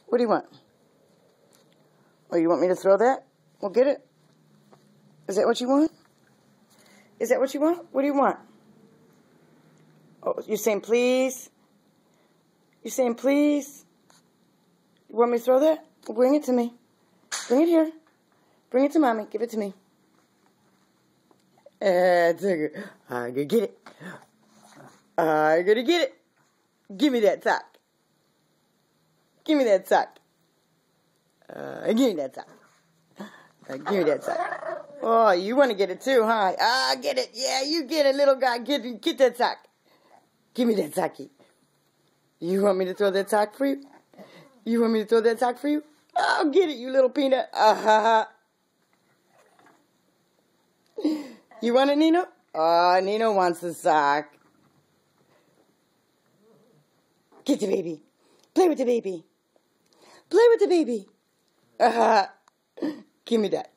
What do you want? Oh, you want me to throw that? We'll get it. Is that what you want? Is that what you want? What do you want? Oh, you're saying please? You're saying please? You want me to throw that? Well, bring it to me. Bring it here. Bring it to Mommy. Give it to me. I'm gonna get it. I'm gonna get it. Give me that sock. Give me that sock. Give me that sock. Give me that sock. Oh, you want to get it too, huh? Get it. Yeah, you get it, little guy. Get that sock. Give me that socky. You want me to throw that sock for you? You want me to throw that sock for you? Oh, get it, you little peanut. You want it, Nino? Oh, Nino wants the sock. Get the baby. Play with the baby. Play with the baby. Give me that.